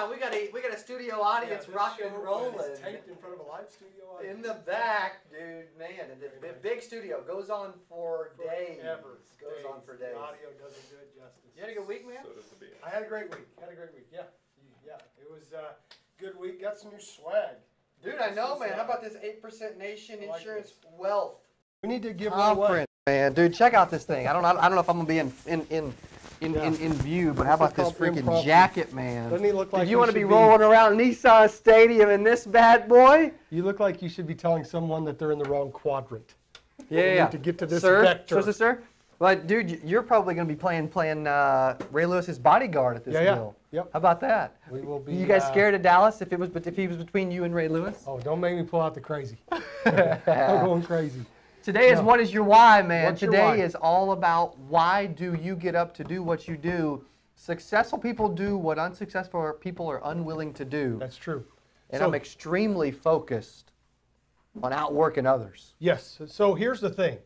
on. We got a studio audience rocking and rolling. It's taped in front of a live studio audience. In the back, dude, man. The big studio goes on for days. Goes on for days. The audio doesn't do it justice. You had a good week, man? So does the beer. I had a great week. Yeah. It was a good week. Got some new swag. Dude, I know, man. How about this 8% Nation Insurance Wealth We need to give one away. Conference, man? Dude, check out this thing. I don't know if I'm gonna be in view, but how about this freaking impromptu. jacket, man? Doesn't he look like If you he want to should be be- rolling around Nissan Stadium in this bad boy? You look like you should be telling someone that they're in the wrong quadrant. Yeah. To get to this sir, vector. Sir. But dude, you're probably going to be playing Ray Lewis's bodyguard at this deal. Yep. How about that? We will be. You guys scared of Dallas if he was between you and Ray Lewis? Oh, don't make me pull out the crazy. I'm going crazy. Today is what is your why, man? What's your Today why? is all about why do you get up to do what you do. Successful people do what unsuccessful people are unwilling to do. That's true. And I'm extremely focused on outworking others. Yes. So here's the thing.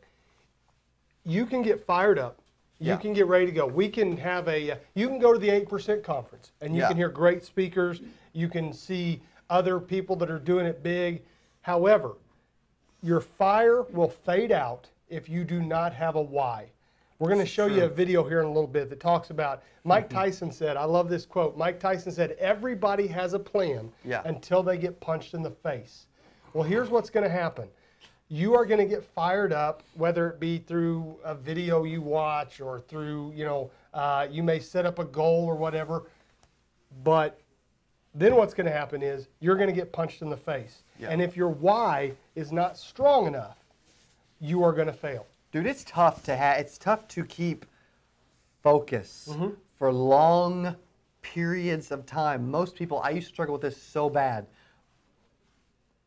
You can get fired up. You can get ready to go. We can have you can go to the 8% conference and you can hear great speakers. You can see other people that are doing it big. However, your fire will fade out if you do not have a why. We're going to show you a video here in a little bit that talks about, Mike Tyson said, I love this quote, Mike Tyson said, everybody has a plan until they get punched in the face. Well, here's what's going to happen. You are going to get fired up, whether it be through a video you watch or through, you may set up a goal or whatever. But then what's going to happen is you're going to get punched in the face. Yeah. And if your why is not strong enough, you are going to fail. Dude, it's tough to keep focus for long periods of time. Most people, I used to struggle with this so bad.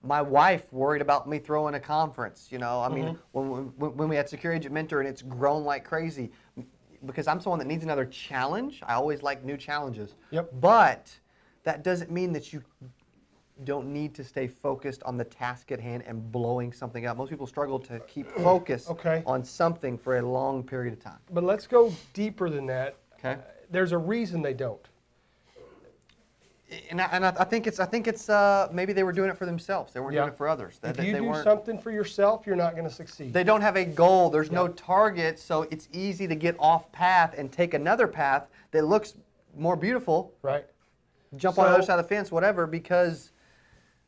My wife worried about me throwing a conference, I mean, when we had Secure Agent Mentor and it's grown like crazy, because I'm someone that needs another challenge. I always like new challenges. Yep. But that doesn't mean that you don't need to stay focused on the task at hand and blowing something up. Most people struggle to keep focus on something for a long period of time. But let's go deeper than that. Okay. There's a reason they don't. And I think it's maybe they were doing it for themselves. They weren't doing it for others. If you do something for yourself, you're not going to succeed. They don't have a goal. There's no target, so it's easy to get off path and take another path that looks more beautiful. Right. Jump on the other side of the fence, whatever, because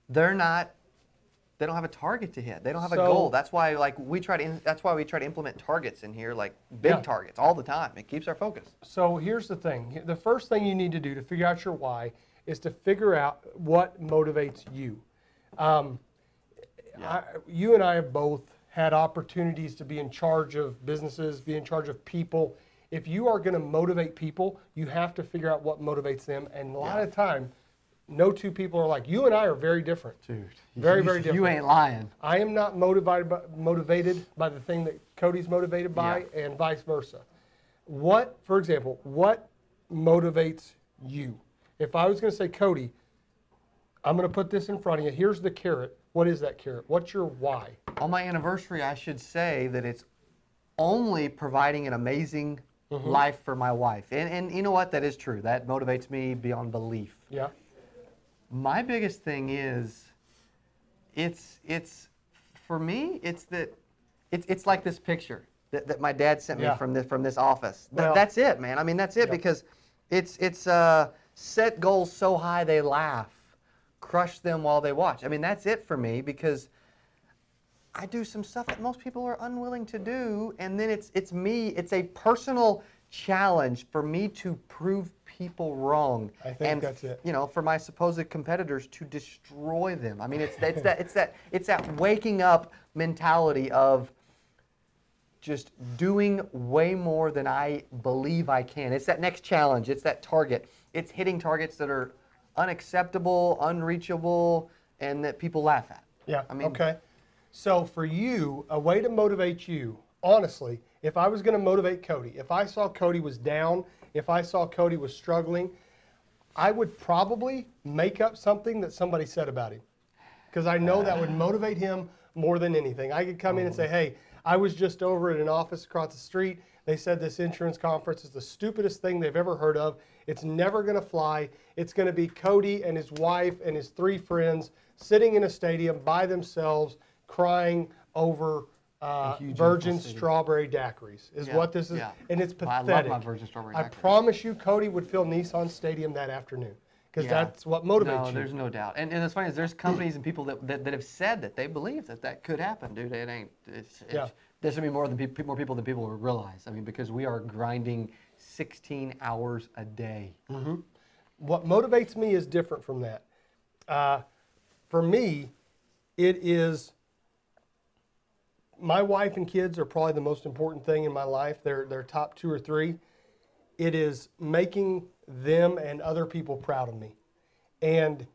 they don't have a target to hit. They don't have a goal. That's why we try to implement targets in here, like big targets all the time. It keeps our focus. So here's the thing. The first thing you need to do to figure out your why is to figure out what motivates you. You and I have both had opportunities to be in charge of businesses, be in charge of people. If you are going to motivate people, you have to figure out what motivates them. And a lot of time, no two people are like. You and I are very different. Dude. Very different. You ain't lying. I am not motivated by the thing that Cody's motivated by, and vice versa. For example, what motivates you? If I was going to say, Cody, I'm going to put this in front of you. Here's the carrot. What is that carrot? What's your why? On my anniversary, I should say that it's only providing an amazing life for my wife. And you know what? That is true. That motivates me beyond belief. Yeah. My biggest thing is, for me, it's like this picture that my dad sent me from this office. That's it, man. I mean, that's it because it's set goals so high they laugh, crush them while they watch. I mean, that's it for me because I do some stuff that most people are unwilling to do, and then it's me. It's a personal challenge for me to prove people wrong. I think that's it. For my supposed competitors to destroy them. I mean, it's that waking up mentality of just doing way more than I believe I can. It's that next challenge. It's that target. It's hitting targets that are unacceptable, unreachable, and that people laugh at. Yeah. Okay. So for you, a way to motivate you, honestly, if I was going to motivate Cody, if I saw Cody was down, if I saw Cody was struggling, I would probably make up something that somebody said about him, because I know that would motivate him more than anything. I could come in and say, hey, I was just over at an office across the street. They said this insurance conference is the stupidest thing they've ever heard of. It's never going to fly. It's going to be Cody and his wife and his 3 friends sitting in a stadium by themselves crying over virgin strawberry daiquiris is what this is. And it's pathetic. I love my virgin strawberry daiquiris. I promise you Cody would fill Nissan Stadium that afternoon. Because that's what motivates you. No, there's no doubt. And it's funny is there's companies and people that have said that they believe that could happen, dude. It ain't. There's going to be more people than people realize. I mean, because we are grinding 16 hours a day. Mm-hmm. What motivates me is different from that. For me, it is my wife and kids are probably the most important thing in my life. They're top 2 or 3. It is making them and other people proud of me. And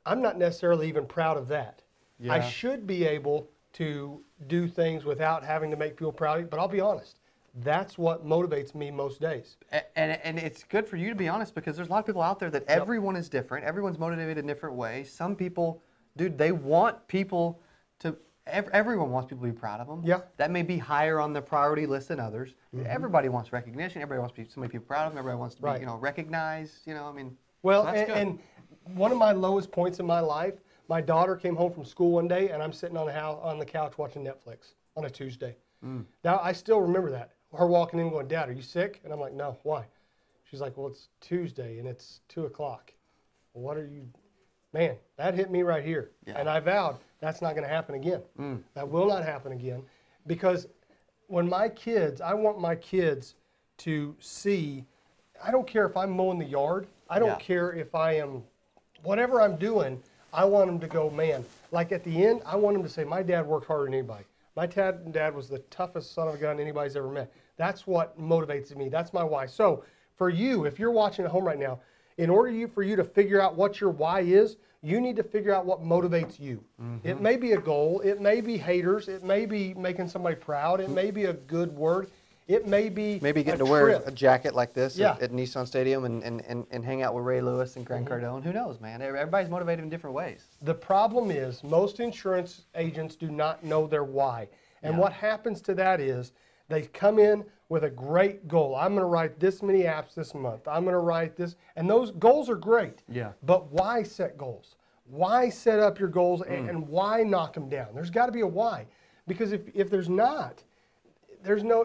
I'm not necessarily even proud of that. Yeah. I should be able to do things without having to make people proud of me, but I'll be honest. That's what motivates me most days. And it's good for you to be honest because there's a lot of people out there that everyone is different. Everyone's motivated in different ways. Some people, dude, they want people to, everyone wants people to be proud of them. Yeah. That may be higher on the priority list than others. Mm-hmm. Everybody wants recognition. Everybody wants somebody to be proud of them. Everybody wants to be, recognized. I mean. Well, so and one of my lowest points in my life, my daughter came home from school one day, and I'm sitting on the couch watching Netflix on a Tuesday. Now, I still remember that. Her walking in going, Dad, are you sick? And I'm like, no, why? She's like, well, it's Tuesday, and it's 2 o'clock. Well, what are you? Man, that hit me right here. Yeah. And I vowed that's not going to happen again. That will not happen again. Because when I want my kids to see, I don't care if I'm mowing the yard. I don't care if I am, whatever I'm doing, I want them to go, man. Like at the end, I want them to say, my dad worked harder than anybody. My dad was the toughest son of a gun anybody's ever met. That's what motivates me. That's my why. So for you, if you're watching at home right now, in order for you to figure out what your why is, you need to figure out what motivates you. Mm-hmm. It may be a goal. It may be haters. It may be making somebody proud. It may be a good word. It may be getting to wear a jacket like this at Nissan Stadium and hang out with Ray Lewis and Grant Cardone. Who knows, man? Everybody's motivated in different ways. The problem is most insurance agents do not know their why. And what happens to that is they come in with a great goal. I'm going to write this many apps this month. I'm going to write this. And those goals are great. Yeah. But why set goals? Why set up your goals and why knock them down? There's got to be a why. Because if there's not,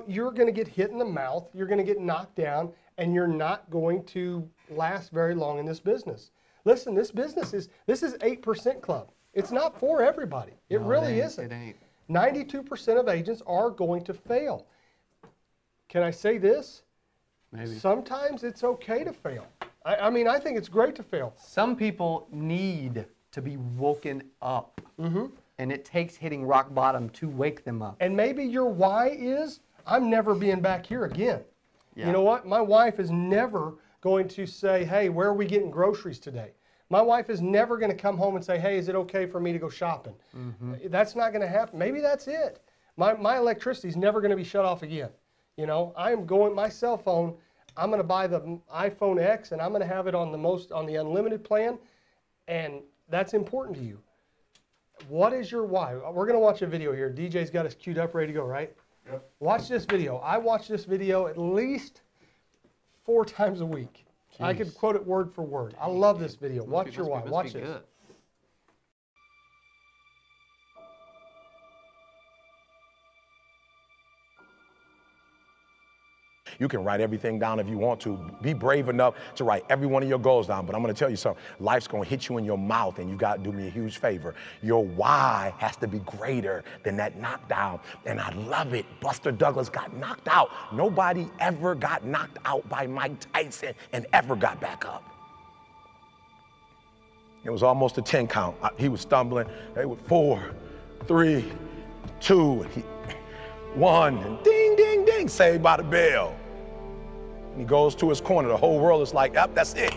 you're going to get hit in the mouth, you're going to get knocked down, and you're not going to last very long in this business. Listen, this is 8% club. It's not for everybody. It really isn't. It ain't. 92% of agents are going to fail. Can I say this? Maybe. Sometimes it's okay to fail. I mean, I think it's great to fail. Some people need to be woken up. Mm-hmm. And it takes hitting rock bottom to wake them up. And maybe your why is, I'm never being back here again. Yeah. You know what? My wife is never going to say, hey, where are we getting groceries today? My wife is never going to come home and say, hey, is it okay for me to go shopping? Mm-hmm. That's not going to happen. Maybe that's it. My electricity is never going to be shut off again. You know, my cell phone, I'm going to buy the iPhone X and I'm going to have it on the unlimited plan. And that's important to you. What is your why? We're going to watch a video here. DJ's got us queued up, ready to go, right? Yep. Watch this video. I watch this video at least 4 times a week. Jeez. I could quote it word for word. I love this video. Watch your why. Watch this. Good. You can write everything down if you want to. Be brave enough to write every one of your goals down. But I'm going to tell you something. Life's going to hit you in your mouth, and you got to do me a huge favor. Your why has to be greater than that knockdown. And I love it. Buster Douglas got knocked out. Nobody ever got knocked out by Mike Tyson and ever got back up. It was almost a 10 count. He was stumbling. They were 4, 3, 2, 1, and ding, ding, ding, saved by the bell. He goes to his corner. The whole world is like, yep, that's it.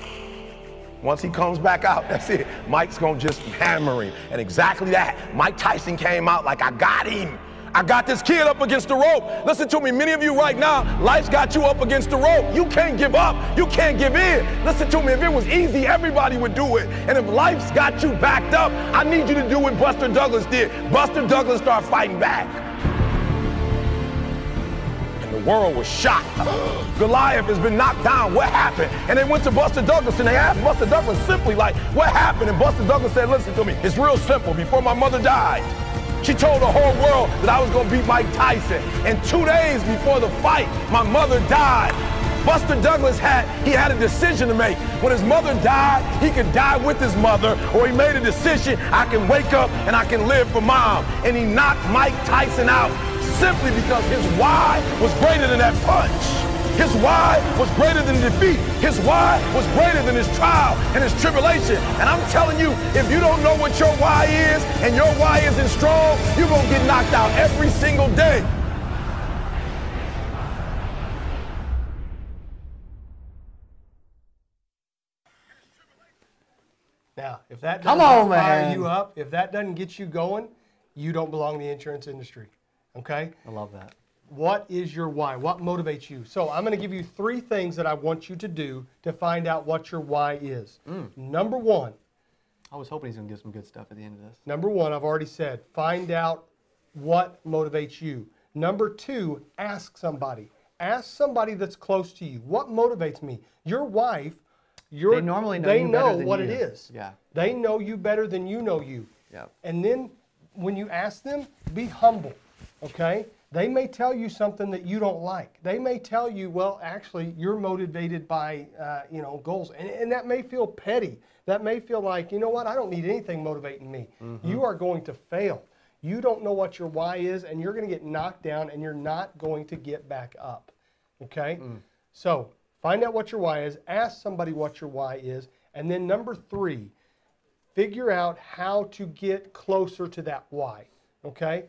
Once he comes back out, that's it. Mike's going to just hammer him. And exactly that. Mike Tyson came out like, I got him. I got this kid up against the rope. Listen to me, many of you right now, life's got you up against the rope. You can't give up. You can't give in. Listen to me, if it was easy, everybody would do it. And if life's got you backed up, I need you to do what Buster Douglas did. Buster Douglas started fighting back. world was shocked. Goliath has been knocked down. What happened? And they went to Buster Douglas and they asked Buster Douglas simply like, what happened? And Buster Douglas said, listen to me, it's real simple. Before my mother died, she told the whole world that I was going to beat Mike Tyson. And 2 days before the fight, my mother died. Buster Douglas had a decision to make. When his mother died, he could die with his mother, or he made a decision, I can wake up and I can live for mom. And he knocked Mike Tyson out simply because his why was greater than that punch. His why was greater than defeat. His why was greater than his trial and his tribulation. And I'm telling you, if you don't know what your why is and your why isn't strong, you're going to get knocked out every single day. Now, if that doesn't fire you up, if that doesn't get you going, you don't belong in the insurance industry. Okay? I love that. What is your why? What motivates you? So I'm going to give you 3 things that I want you to do to find out what your why is. Number 1. I was hoping he's going to give some good stuff at the end of this. Number 1, I've already said, find out what motivates you. Number 2, ask somebody. Ask somebody that's close to you. What motivates me? Your wife, they normally know you better than what you. It is. Yeah. They know you better than you know you. Yeah. And then when you ask them, be humble, okay? They may tell you something that you don't like. They may tell you, well, actually, you're motivated by, goals. And that may feel petty. That may feel like, you know what, I don't need anything motivating me. You are going to fail. You don't know what your why is, and you're going to get knocked down, and you're not going to get back up, okay? So find out what your why is. Ask somebody what your why is. And then number 3, figure out how to get closer to that why, okay?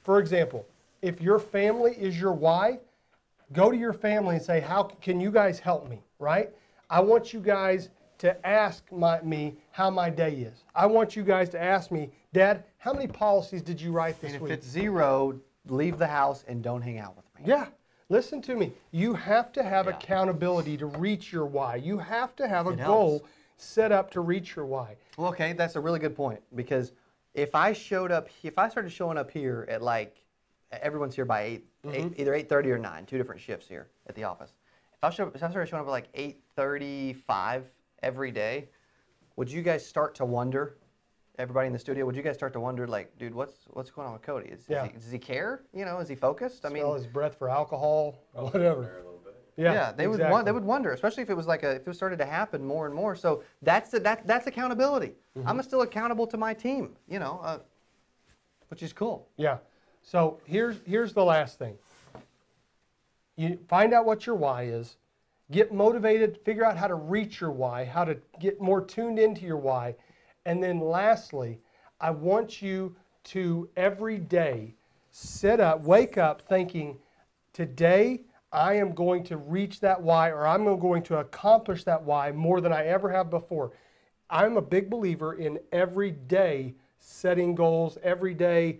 For example, if your family is your why, go to your family and say, how can you guys help me, right? I want you guys to ask me how my day is. I want you guys to ask me, Dad, how many policies did you write this week? And if it's 0, leave the house and don't hang out with me. Yeah. Listen to me. You have to have accountability to reach your why. You have to have a goal set up to reach your why. Well, okay, that's a really good point, because if I started showing up here at like, everyone's here by 8, either 8:30 or 9, 2 different shifts here at the office. If I started showing up at like 8:35 every day, would you guys start to wonder, everybody in the studio, would you guys start to wonder, like, dude, what's going on with Cody? Does he care? Is he focused? I mean, smell his breath for alcohol or whatever. Yeah, they would wonder, especially if it was if it started to happen more and more. So that's accountability. I'm still accountable to my team, which is cool. Yeah. So here's the last thing. You find out what your why is, get motivated, figure out how to reach your why, how to get more tuned into your why, and then lastly, I want you to every day wake up thinking, today I am going to reach that why, or I'm going to accomplish that why more than I ever have before. I'm a big believer in every day setting goals, every day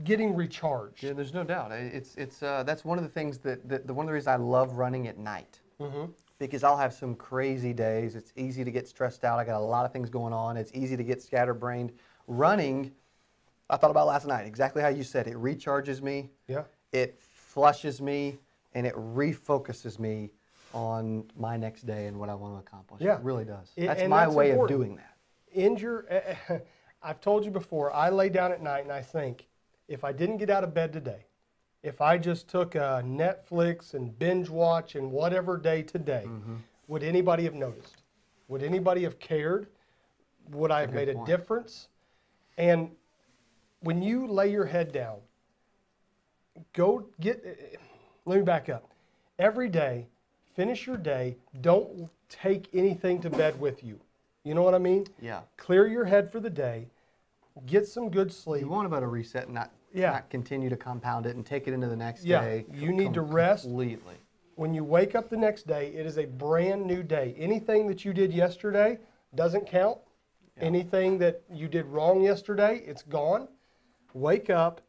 getting recharged. Yeah, there's no doubt. That's one of the things one of the reasons I love running at night. Because I'll have some crazy days. It's easy to get stressed out. I got a lot of things going on. It's easy to get scatterbrained. Running, I thought about last night, exactly how you said. It recharges me. Yeah. It flushes me, and it refocuses me on my next day and what I want to accomplish. Yeah. It really does. That's my way of doing that. I've told you before, I lay down at night and I think, if I didn't get out of bed today, if I just took a Netflix and binge watch and whatever day today, would anybody have noticed? Would anybody have cared? Would I have made a difference? And when you lay your head down, let me back up. Every day, finish your day, don't take anything to bed with you. You know what I mean? Yeah. Clear your head for the day, get some good sleep. You want about a reset and not continue to compound it and take it into the next day. You need to rest. Completely. When you wake up the next day, it is a brand new day. Anything that you did yesterday doesn't count. Yeah. Anything that you did wrong yesterday, it's gone. Wake up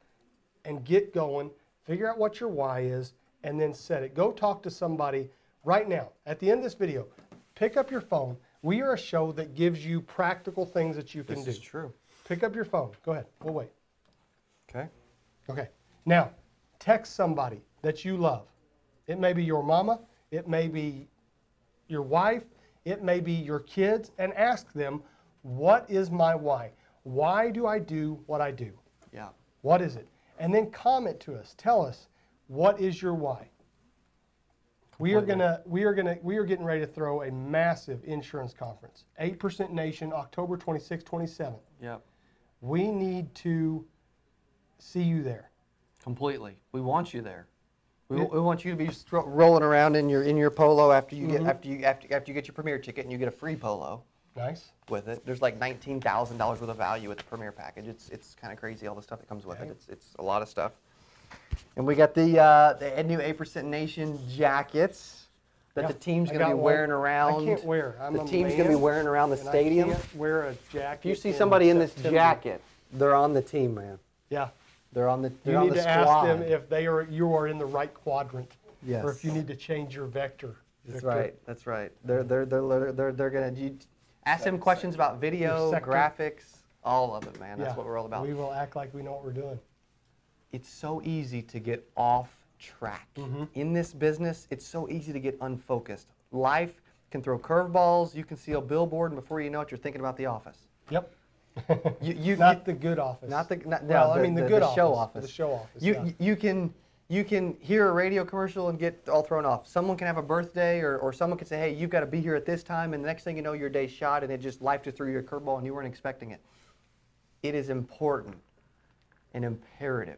and get going. Figure out what your why is and then set it. Go talk to somebody right now. At the end of this video, pick up your phone. We are a show that gives you practical things that you can do. This is true. Pick up your phone. Go ahead. We'll wait. Okay. Okay. Now, text somebody. that you love. It may be your mama, it may be your wife, it may be your kids, and ask them, what is my why? Why do I do what I do? Yeah. What is it? And then comment to us. Tell us, what is your why? We are getting ready to throw a massive insurance conference. 8% Nation, October 26th, 27th. Yep. We need to see you there. Completely. We want you there. We want you to be rolling around in your polo after you get after you get your Premier ticket, and you get a free polo. Nice. With it, there's like $19,000 worth of value with the Premier package. It's kind of crazy, all the stuff that comes with it. It's a lot of stuff. And we got the new 8% Nation jackets that the team's going to be wearing around. I can't wear. The team's going to be wearing around the stadium. I can't wear a jacket. If you see somebody in this jacket, they're on the team, man. Yeah. They're on the You need to ask them if you are in the right quadrant. Yes. Or if you need to change your vector. That's right. That's right. They're going to ask them questions about video, graphics, all of it, man. That's what we're all about. We will act like we know what we're doing. It's so easy to get off track. In this business, it's so easy to get unfocused. Life can throw curveballs. You can see a billboard, and before you know it, you're thinking about The Office. Yep. Not the good office. The good office. show office. The show office. You can hear a radio commercial and get all thrown off. Someone can have a birthday, or someone can say, hey, you've got to be here at this time, and the next thing you know, your day's shot, and life just threw you a curveball and you weren't expecting it. It is important and imperative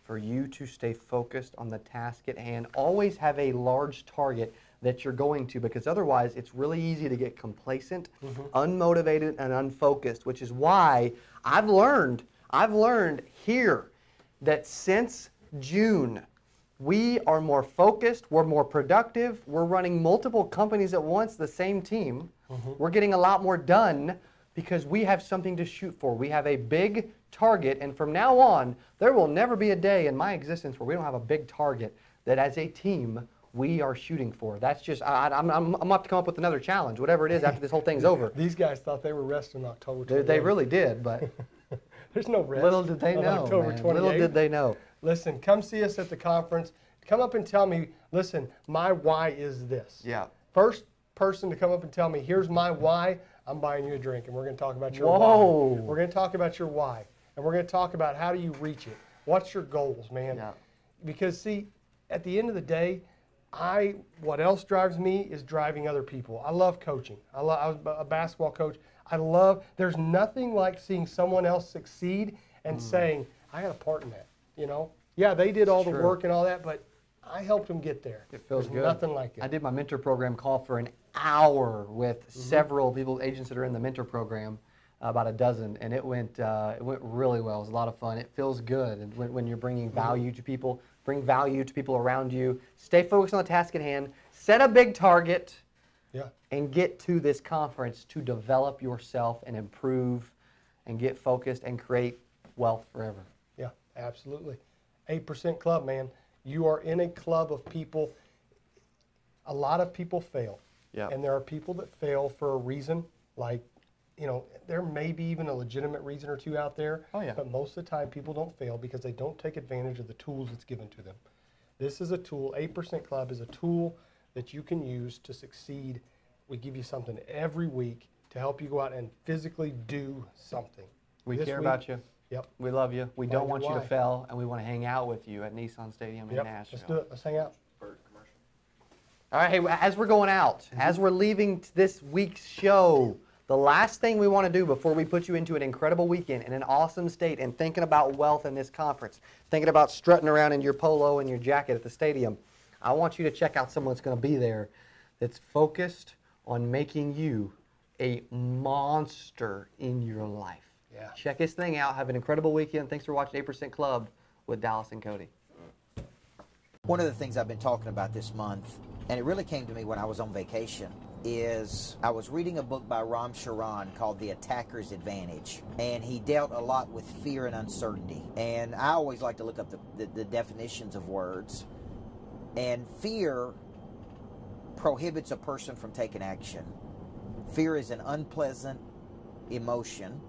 for you to stay focused on the task at hand. Always have a large target that you're going to, because otherwise it's really easy to get complacent, unmotivated, and unfocused, which is why I've learned here that since June, we are more focused, we're more productive, we're running multiple companies at once, the same team. We're getting a lot more done because we have something to shoot for. We have a big target, and from now on, there will never be a day in my existence where we don't have a big target that as a team we are shooting for. That's just, I'm going to have to come up with another challenge, whatever it is, after this whole thing's over. These guys thought they were resting October 28th. They really did, but there's no rest. Little did they know, October man. 28th. Little did they know. Listen, come see us at the conference. Come up and tell me, listen, my why is this. Yeah. First person to come up and tell me, here's my why, I'm buying you a drink, and we're going to talk about your Whoa. why. We're going to talk about your why, and we're going to talk about how do you reach it. What's your goals, man? Yeah. Because, see, at the end of the day, what else drives me is driving other people. I love coaching. I was a basketball coach. There's nothing like seeing someone else succeed and saying, I had a part in that, you know? Yeah, they did all the work and all that, but I helped them get there. It feels good. Nothing like it. I did my mentor program call for an hour with several people, agents that are in the mentor program, about a dozen, and it went really well. It was a lot of fun. It feels good, and when you're bringing value to people, bring value to people around you. Stay focused on the task at hand. Set a big target, and get to this conference to develop yourself and improve, and get focused and create wealth forever. Yeah, absolutely. 8% Club, man. You are in a club of people. A lot of people fail. Yeah. And there are people that fail for a reason, like, you know, there may be even a legitimate reason or two out there. Oh, yeah. But most of the time, people don't fail because they don't take advantage of the tools that's given to them. This is a tool. 8% Club is a tool that you can use to succeed. We give you something every week to help you go out and physically do something. We care about you. Yep. We love you. We don't want you to fail, and we want to hang out with you at Nissan Stadium in Nashville. Let's do it. Let's hang out. All right, hey, as we're going out, as we're leaving this week's show, the last thing we want to do before we put you into an incredible weekend in an awesome state and thinking about wealth in this conference, thinking about strutting around in your polo and your jacket at the stadium, I want you to check out someone that's going to be there that's focused on making you a monster in your life. Yeah. Check this thing out. Have an incredible weekend. Thanks for watching 8% Club with Dallas and Cody. One of the things I've been talking about this month, and it really came to me when I was on vacation, is I was reading a book by Ram Charan called The Attacker's Advantage, and he dealt a lot with fear and uncertainty. And I always like to look up the definitions of words. And fear prohibits a person from taking action. Fear is an unpleasant emotion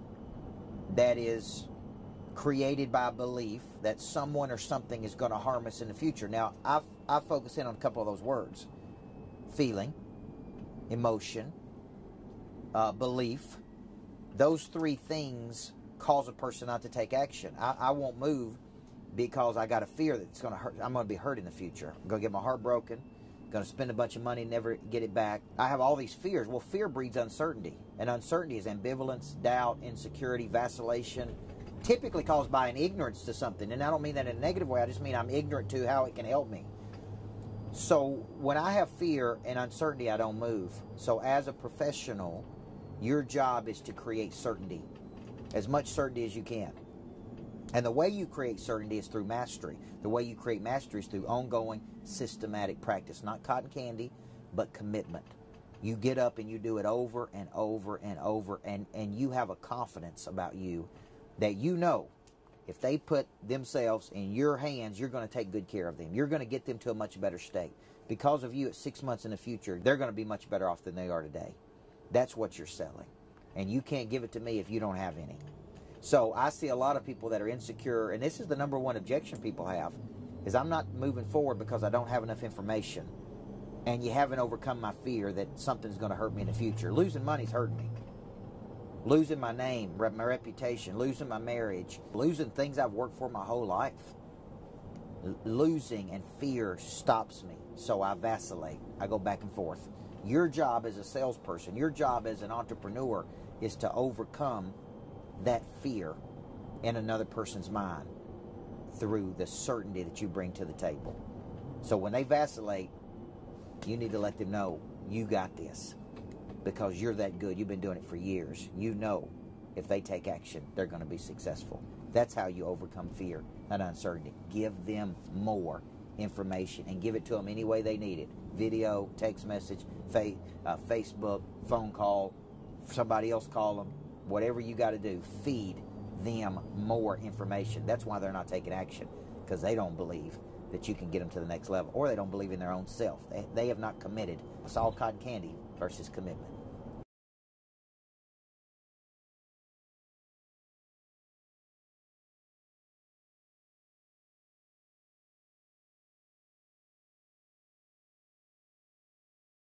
that is created by a belief that someone or something is going to harm us in the future. Now, I focus in on a couple of those words: feeling, emotion, belief. Those three things cause a person not to take action. I won't move because I got a fear that it's going to hurt. I'm going to be hurt in the future. I'm going to get my heart broken. Going to spend a bunch of money and never get it back. I have all these fears. Well, fear breeds uncertainty, and uncertainty is ambivalence, doubt, insecurity, vacillation, typically caused by an ignorance to something. And I don't mean that in a negative way. I just mean I'm ignorant to how it can help me. So when I have fear and uncertainty, I don't move. So as a professional, your job is to create certainty, as much certainty as you can. And the way you create certainty is through mastery. The way you create mastery is through ongoing, systematic practice. Not cotton candy, but commitment. You get up and you do it over and over and over, and you have a confidence about you that you know if they put themselves in your hands, you're going to take good care of them. You're going to get them to a much better state. Because of you at 6 months in the future, they're going to be much better off than they are today. That's what you're selling. And you can't give it to me if you don't have any. So I see a lot of people that are insecure, and this is the number one objection people have, is I'm not moving forward because I don't have enough information. And you haven't overcome my fear that something's going to hurt me in the future. Losing money's hurting me. Losing my name, my reputation, losing my marriage, losing things I've worked for my whole life. Losing and fear stops me, so I vacillate. I go back and forth. Your job as a salesperson, your job as an entrepreneur is to overcome that fear in another person's mind through the certainty that you bring to the table. So when they vacillate, you need to let them know you got this because you're that good. You've been doing it for years. You know if they take action, they're going to be successful. That's how you overcome fear and uncertainty. Give them more information and give it to them any way they need it. Video, text message, Facebook, phone call, somebody else call them. Whatever you got to do, feed them more information. That's why they're not taking action, because they don't believe that you can get them to the next level, or they don't believe in their own self. They have not committed. It's all cotton candy versus commitment.